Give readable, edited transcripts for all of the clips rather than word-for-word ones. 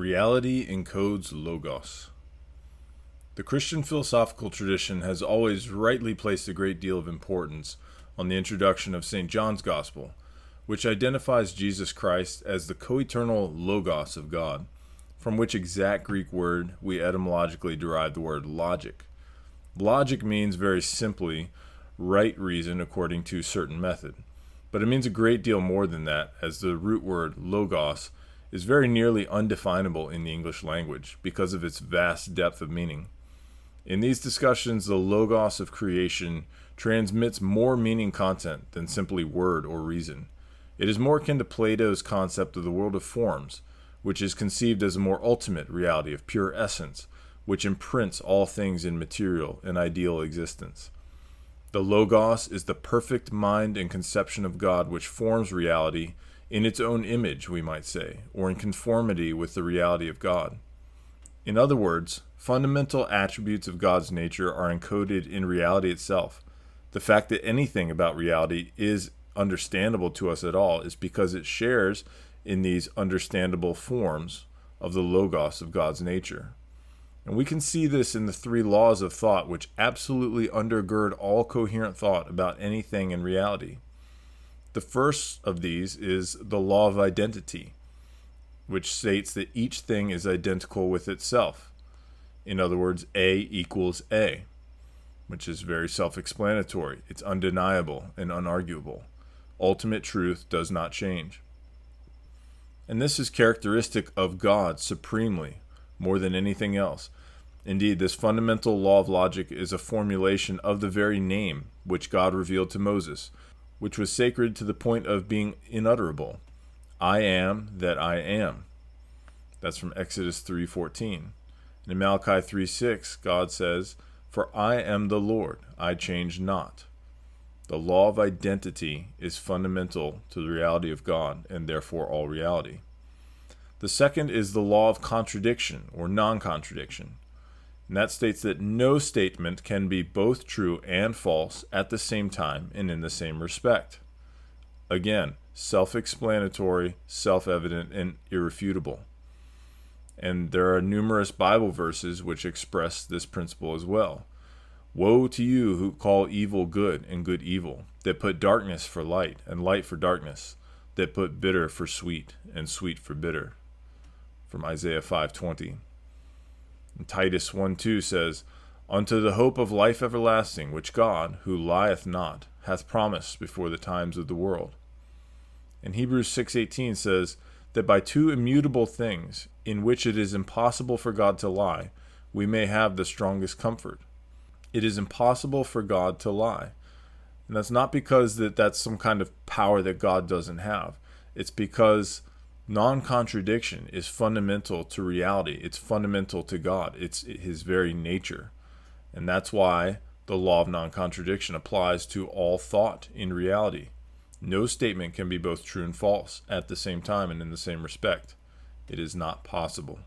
Reality encodes logos. The Christian philosophical tradition has always rightly placed a great deal of importance on the introduction of St. John's Gospel, which identifies Jesus Christ as the co-eternal logos of God, from which exact Greek word we etymologically derive the word logic. Logic means very simply right reason according to certain method, but it means a great deal more than that, as the root word logos is very nearly undefinable in the English language because of its vast depth of meaning. In these discussions, the logos of creation transmits more meaning content than simply word or reason. It is more akin to Plato's concept of the world of forms, which is conceived as a more ultimate reality of pure essence, which imprints all things in material and ideal existence. The logos is the perfect mind and conception of God which forms reality in its own image, we might say, or in conformity with the reality of God. In other words, fundamental attributes of God's nature are encoded in reality itself. The fact that anything about reality is understandable to us at all is because it shares in these understandable forms of the logos of God's nature. And we can see this in the three laws of thought which absolutely undergird all coherent thought about anything in reality. The first of these is the law of identity, which states that each thing is identical with itself. In other words, A equals A, which is very self-explanatory. It's undeniable and unarguable. Ultimate truth does not change. And this is characteristic of God supremely, more than anything else. Indeed, this fundamental law of logic is a formulation of the very name which God revealed to Moses, which was sacred to the point of being unutterable. I am that I am. That's from Exodus 3:14. And in Malachi 3:6, God says, "For I am the Lord, I change not." The law of identity is fundamental to the reality of God, and therefore all reality. The second is the law of contradiction, or non-contradiction. And that states that no statement can be both true and false at the same time and in the same respect. Again, self-explanatory, self-evident, and irrefutable. And there are numerous Bible verses which express this principle as well. Woe to you who call evil good and good evil, that put darkness for light and light for darkness, that put bitter for sweet and sweet for bitter. From Isaiah 5:20. And Titus 1:2 says, "Unto the hope of life everlasting, which God, who lieth not, hath promised before the times of the world." And Hebrews 6:18 says that by two immutable things, in which it is impossible for God to lie, we may have the strongest comfort. It is impossible for God to lie. And that's not because that's some kind of power that God doesn't have. It's because non-contradiction is fundamental to reality. It's fundamental to God. It's his very nature. And that's why the law of non-contradiction applies to all thought in reality. No statement can be both true and false at the same time and in the same respect. It is not possible.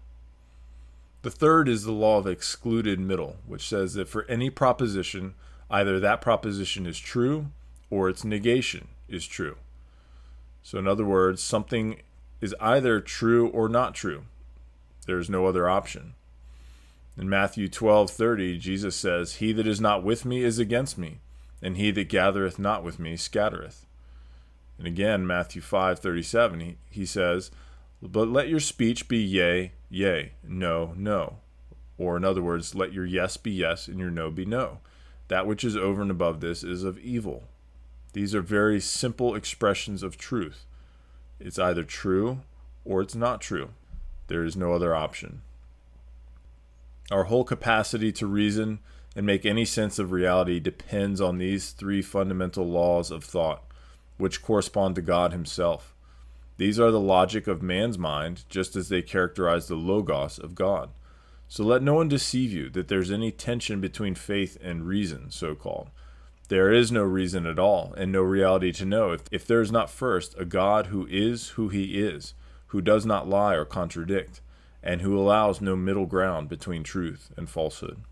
The third is the law of excluded middle, which says that for any proposition, either that proposition is true or its negation is true. So in other words, something is either true or not true. There is no other option. In Matthew 12:30, Jesus says, "He that is not with me is against me, and he that gathereth not with me scattereth." And again, Matthew 5:37, he says, "But let your speech be yea, yea, no, no." Or in other words, let your yes be yes and your no be no. That which is over and above this is of evil. These are very simple expressions of truth. It's either true or it's not true. There is no other option. Our whole capacity to reason and make any sense of reality depends on these three fundamental laws of thought, which correspond to God himself. These are the logic of man's mind, just as they characterize the logos of God. So let no one deceive you that there's any tension between faith and reason, so-called. There is no reason at all, and no reality to know, if there is not first a God who is who he is, who does not lie or contradict, and who allows no middle ground between truth and falsehood.